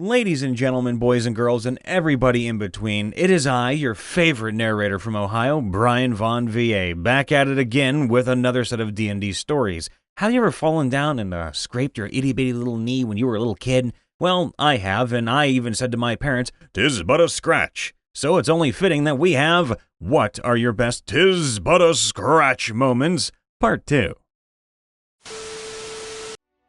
Ladies and gentlemen, boys and girls, and everybody in between, it is I, your favorite narrator from Ohio, Brian Von VA, back at it again with another set of D&D stories. Have you ever fallen down and scraped your itty-bitty little knee when you were a little kid? Well, I have, and I even said to my parents, "'Tis but a scratch." So it's only fitting that we have What Are Your Best "'Tis But a Scratch" Moments, Part 2.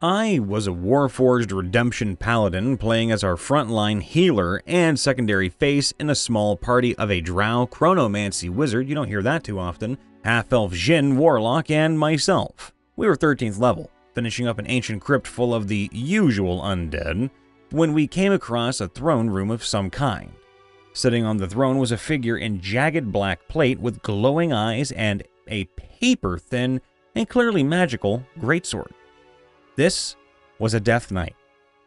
I was a Warforged Redemption Paladin playing as our frontline healer and secondary face in a small party of a Drow Chronomancy Wizard, you don't hear that too often, Half-Elf Djinn Warlock, and myself. We were 13th level, finishing up an ancient crypt full of the usual undead, when we came across a throne room of some kind. Sitting on the throne was a figure in jagged black plate with glowing eyes and a paper-thin and clearly magical greatsword. This was a Death Knight,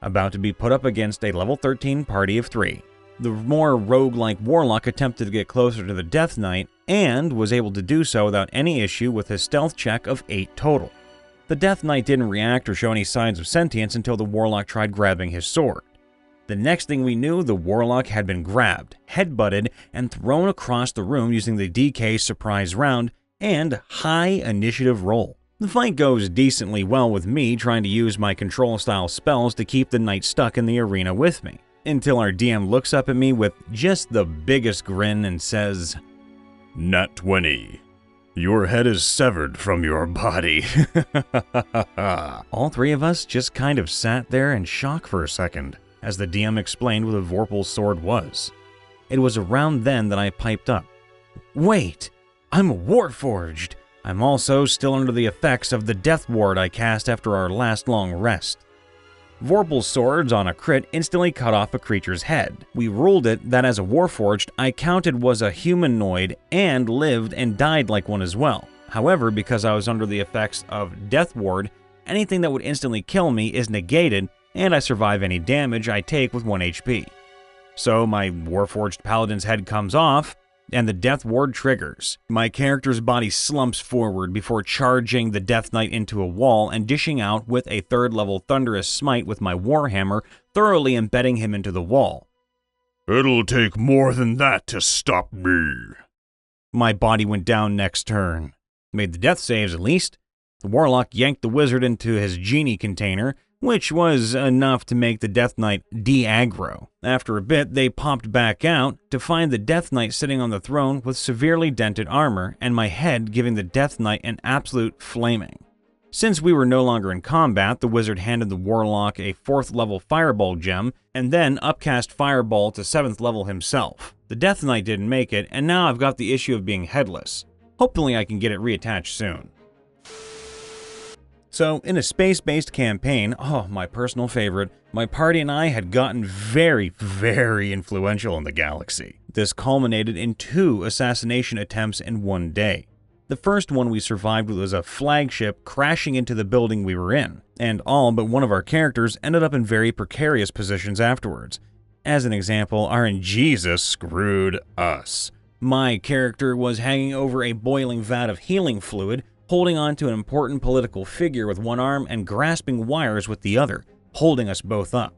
about to be put up against a level 13 party of 3. The more rogue-like Warlock attempted to get closer to the Death Knight, and was able to do so without any issue with his stealth check of 8 total. The Death Knight didn't react or show any signs of sentience until the Warlock tried grabbing his sword. The next thing we knew, the Warlock had been grabbed, headbutted, and thrown across the room using the DK surprise round and high initiative roll. The fight goes decently well with me trying to use my control-style spells to keep the knight stuck in the arena with me, until our DM looks up at me with just the biggest grin and says, "Nat 20. Your head is severed from your body." All three of us just kind of sat there in shock for a second, as the DM explained what a Vorpal's sword was. It was around then that I piped up, "Wait, I'm Warforged. I'm also still under the effects of the Death Ward I cast after our last long rest." Vorpal's swords on a crit instantly cut off a creature's head. We ruled it that as a Warforged, I counted was a humanoid and lived and died like one as well. However, because I was under the effects of Death Ward, anything that would instantly kill me is negated, and I survive any damage I take with 1 HP. So my Warforged Paladin's head comes off, and the Death Ward triggers. My character's body slumps forward before charging the Death Knight into a wall and dishing out with a 3rd level Thunderous Smite with my Warhammer, thoroughly embedding him into the wall. "It'll take more than that to stop me." My body went down next turn. Made the death saves at least. The Warlock yanked the wizard into his genie container, which was enough to make the Death Knight de-aggro. After a bit, they popped back out to find the Death Knight sitting on the throne with severely dented armor, and my head giving the Death Knight an absolute flaming. Since we were no longer in combat, the wizard handed the Warlock a 4th level Fireball gem, and then upcast Fireball to 7th level himself. The Death Knight didn't make it, and now I've got the issue of being headless. Hopefully I can get it reattached soon. So, in a space-based campaign, my personal favorite, my party and I had gotten very, very influential in the galaxy. This culminated in 2 assassination attempts in one day. The first one we survived was a flagship crashing into the building we were in, and all but one of our characters ended up in very precarious positions afterwards. As an example, RNGesus screwed us. My character was hanging over a boiling vat of healing fluid, holding on to an important political figure with one arm and grasping wires with the other, holding us both up.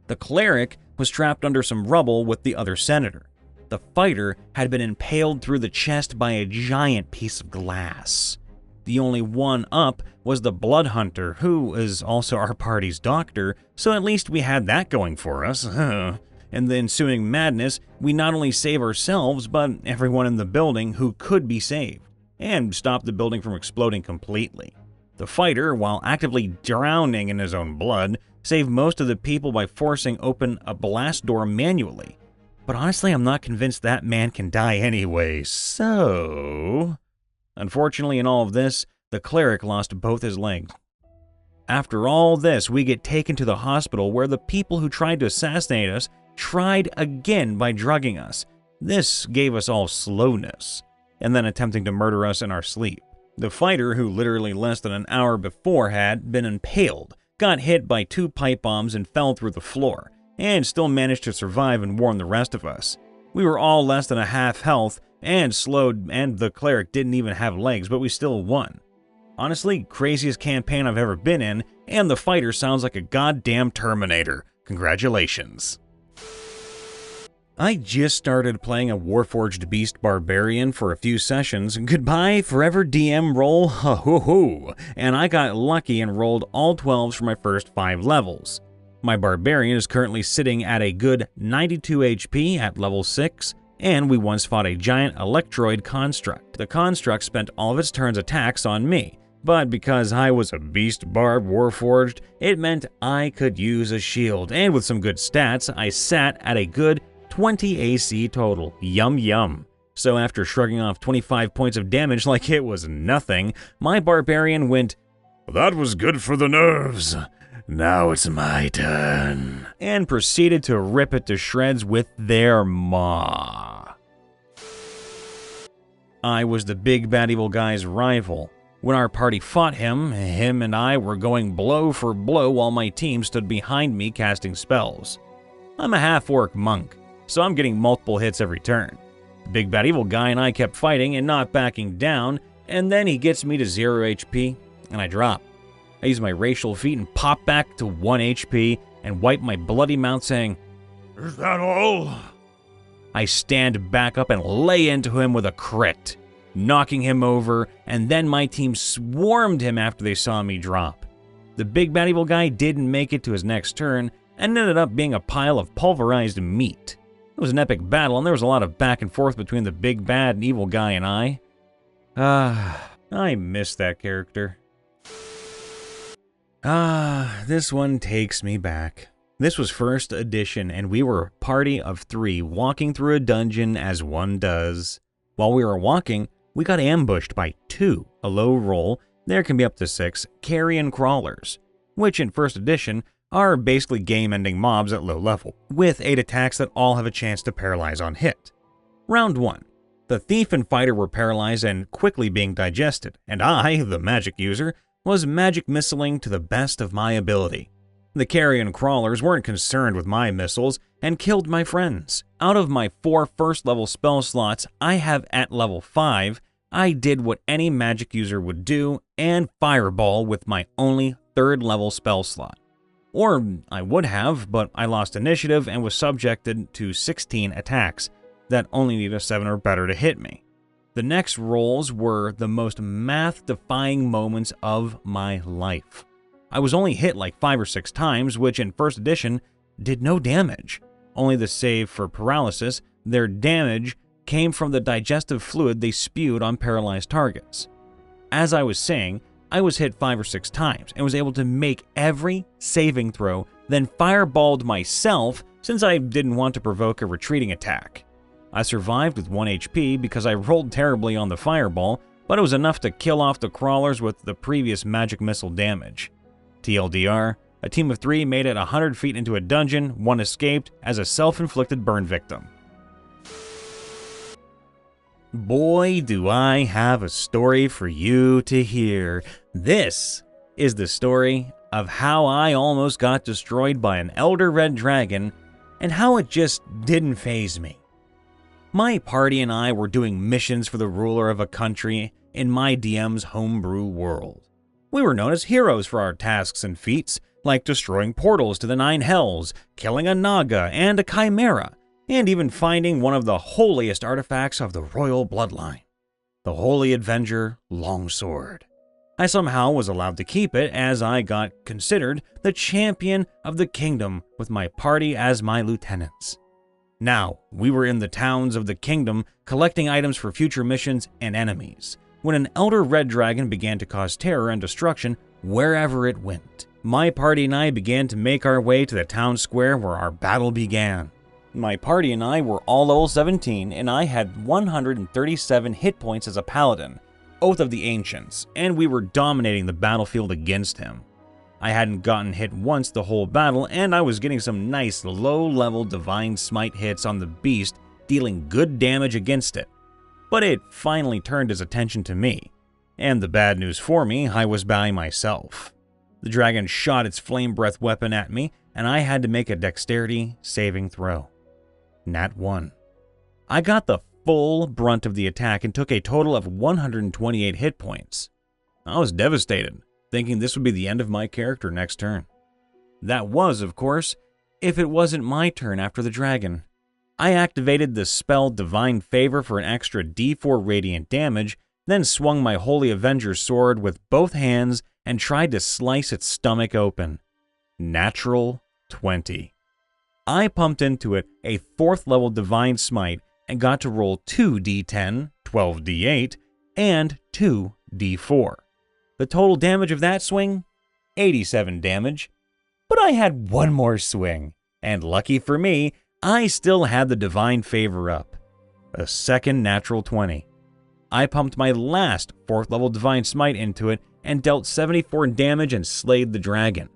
The cleric was trapped under some rubble with the other senator. The fighter had been impaled through the chest by a giant piece of glass. The only one up was the blood hunter, who is also our party's doctor, so at least we had that going for us. In the ensuing madness, we not only save ourselves, but everyone in the building who could be saved, and stop the building from exploding completely. The fighter, while actively drowning in his own blood, saved most of the people by forcing open a blast door manually. But honestly, I'm not convinced that man can die anyway, so... Unfortunately, in all of this, the cleric lost both his legs. After all this, we get taken to the hospital where the people who tried to assassinate us tried again by drugging us. This gave us all slowness, and then attempting to murder us in our sleep. The fighter, who literally less than an hour before had been impaled, got hit by 2 pipe bombs and fell through the floor, and still managed to survive and warn the rest of us. We were all less than a half health and slowed, and the cleric didn't even have legs, but we still won. Honestly, craziest campaign I've ever been in, and the fighter sounds like a goddamn Terminator. Congratulations. I just started playing a Warforged Beast Barbarian for a few sessions. Goodbye, forever DM roll, ha hoo hoo. And I got lucky and rolled all 12s for my first 5 levels. My Barbarian is currently sitting at a good 92 HP at level 6, and we once fought a giant Electroid construct. The construct spent all of its turn's attacks on me, but because I was a Beast Barb Warforged, it meant I could use a shield, and with some good stats, I sat at a good 20 AC total. Yum yum. So after shrugging off 25 points of damage like it was nothing, my Barbarian went, "That was good for the nerves. Now it's my turn," and proceeded to rip it to shreds with their maw. I was the big bad evil guy's rival. When our party fought him and I were going blow for blow while my team stood behind me casting spells. I'm a half-orc monk, so I'm getting multiple hits every turn. The big bad evil guy and I kept fighting and not backing down, and then he gets me to 0 HP, and I drop. I use my racial feat and pop back to 1 HP and wipe my bloody mouth saying, "Is that all?" I stand back up and lay into him with a crit, knocking him over, and then my team swarmed him after they saw me drop. The big bad evil guy didn't make it to his next turn and ended up being a pile of pulverized meat. It was an epic battle, and there was a lot of back and forth between the big bad and evil guy and I. I miss that character. This one takes me back. This was 1st edition, and we were a party of 3 walking through a dungeon as one does. While we were walking, we got ambushed by 2, a low roll, there can be up to 6, carrion crawlers, which in 1st edition are basically game-ending mobs at low level, with 8 attacks that all have a chance to paralyze on hit. Round 1. The thief and fighter were paralyzed and quickly being digested, and I, the magic user, was magic missiling to the best of my ability. The carrion crawlers weren't concerned with my missiles and killed my friends. Out of my 4 first-level spell slots I have at level 5, I did what any magic user would do and fireball with my only 3rd-level spell slot. Or I would have, but I lost initiative and was subjected to 16 attacks that only need a 7 or better to hit me. The next rolls were the most math-defying moments of my life. I was only hit like 5 or 6 times, which in 1st edition did no damage. Only the save for paralysis, their damage came from the digestive fluid they spewed on paralyzed targets. As I was saying, I was hit 5 or 6 times and was able to make every saving throw, then fireballed myself since I didn't want to provoke a retreating attack. I survived with 1 HP because I rolled terribly on the fireball, but it was enough to kill off the crawlers with the previous magic missile damage. TLDR, a team of 3 made it 100 feet into a dungeon, 1 escaped as a self-inflicted burn victim. Boy, do I have a story for you to hear. This is the story of how I almost got destroyed by an Elder Red Dragon and how it just didn't faze me. My party and I were doing missions for the ruler of a country in my DM's homebrew world. We were known as heroes for our tasks and feats, like destroying portals to the 9 hells, killing a Naga and a Chimera, and even finding one of the holiest artifacts of the royal bloodline, the Holy Avenger Longsword. I somehow was allowed to keep it as I got considered the champion of the kingdom with my party as my lieutenants. Now, we were in the towns of the kingdom collecting items for future missions and enemies, when an Elder Red Dragon began to cause terror and destruction wherever it went. My party and I began to make our way to the town square where our battle began. My party and I were all level 17, and I had 137 hit points as a paladin, Oath of the Ancients, and we were dominating the battlefield against him. I hadn't gotten hit once the whole battle, and I was getting some nice low-level Divine Smite hits on the beast, dealing good damage against it. But it finally turned his attention to me, and the bad news for me, I was by myself. The dragon shot its flame breath weapon at me, and I had to make a dexterity saving throw. Nat 1. I got the full brunt of the attack and took a total of 128 hit points. I was devastated, thinking this would be the end of my character next turn. That was, of course, if it wasn't my turn after the dragon. I activated the spell Divine Favor for an extra D4 radiant damage, then swung my Holy Avenger's sword with both hands and tried to slice its stomach open. Natural 20. I pumped into it a 4th level Divine Smite and got to roll 2d10, 12d8, and 2d4. The total damage of that swing? 87 damage. But I had one more swing, and lucky for me, I still had the Divine Favor up. A second natural 20. I pumped my last 4th level Divine Smite into it and dealt 74 damage and slayed the dragon.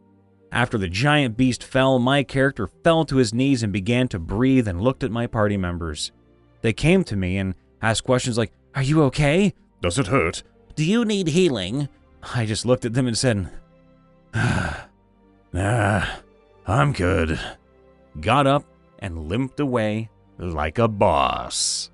After the giant beast fell, my character fell to his knees and began to breathe and looked at my party members. They came to me and asked questions like, "Are you okay? Does it hurt? Do you need healing?" I just looked at them and said, "Nah, I'm good." Got up and limped away like a boss.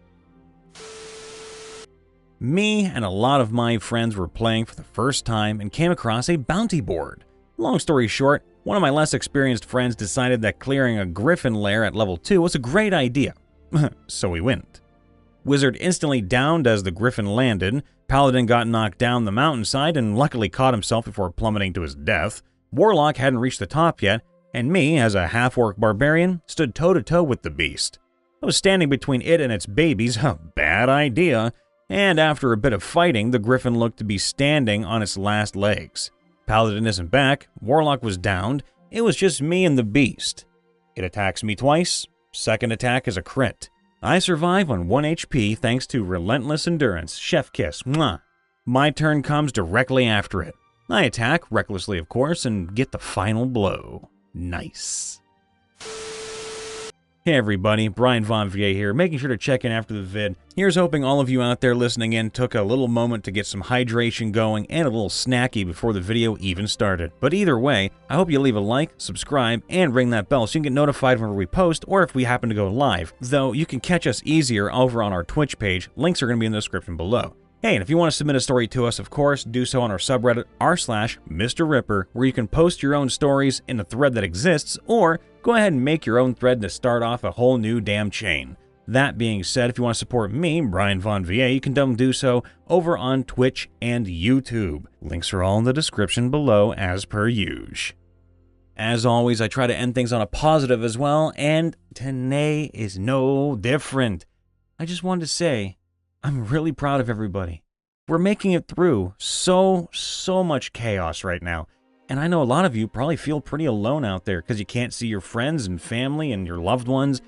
Me and a lot of my friends were playing for the first time and came across a bounty board. Long story short, one of my less experienced friends decided that clearing a Griffin lair at level 2 was a great idea. So we went. Wizard instantly downed as the Griffin landed, Paladin got knocked down the mountainside and luckily caught himself before plummeting to his death, Warlock hadn't reached the top yet, and me, as a Half-Orc Barbarian, stood toe-to-toe with the beast. I was standing between it and its babies, a bad idea, and after a bit of fighting, the Griffin looked to be standing on its last legs. Paladin isn't back, Warlock was downed, it was just me and the beast. It attacks me twice, second attack is a crit. I survive on 1 HP thanks to relentless endurance, chef kiss, mwah. My turn comes directly after it. I attack, recklessly of course, and get the final blow. Nice. Hey everybody, Brian Von Vier here, making sure to check in after the vid. Here's hoping all of you out there listening in took a little moment to get some hydration going and a little snacky before the video even started. But either way, I hope you leave a like, subscribe, and ring that bell so you can get notified whenever we post or if we happen to go live. Though you can catch us easier over on our Twitch page, links are going to be in the description below. Hey, and if you want to submit a story to us, of course, do so on our subreddit r/MrRipper, where you can post your own stories in a thread that exists, or go ahead and make your own thread to start off a whole new damn chain. That being said, if you want to support me, Brian Von Vier, you can do so over on Twitch and YouTube. Links are all in the description below as per usual. As always, I try to end things on a positive as well, and today is no different. I just wanted to say, I'm really proud of everybody. We're making it through so much chaos right now. And I know a lot of you probably feel pretty alone out there because you can't see your friends and family and your loved ones.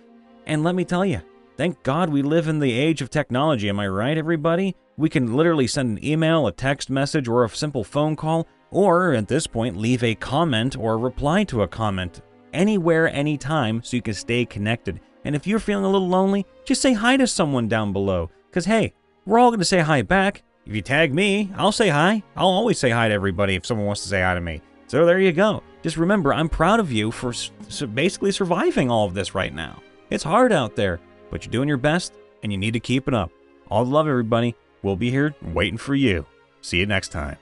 And let me tell you, thank God we live in the age of technology, am I right, everybody? We can literally send an email, a text message, or a simple phone call, or at this point, leave a comment or reply to a comment anywhere, anytime, so you can stay connected. And if you're feeling a little lonely, just say hi to someone down below. Because hey, we're all going to say hi back. If you tag me, I'll say hi. I'll always say hi to everybody if someone wants to say hi to me. So there you go. Just remember, I'm proud of you for basically surviving all of this right now. It's hard out there, but you're doing your best, and you need to keep it up. All the love, everybody. We'll be here waiting for you. See you next time.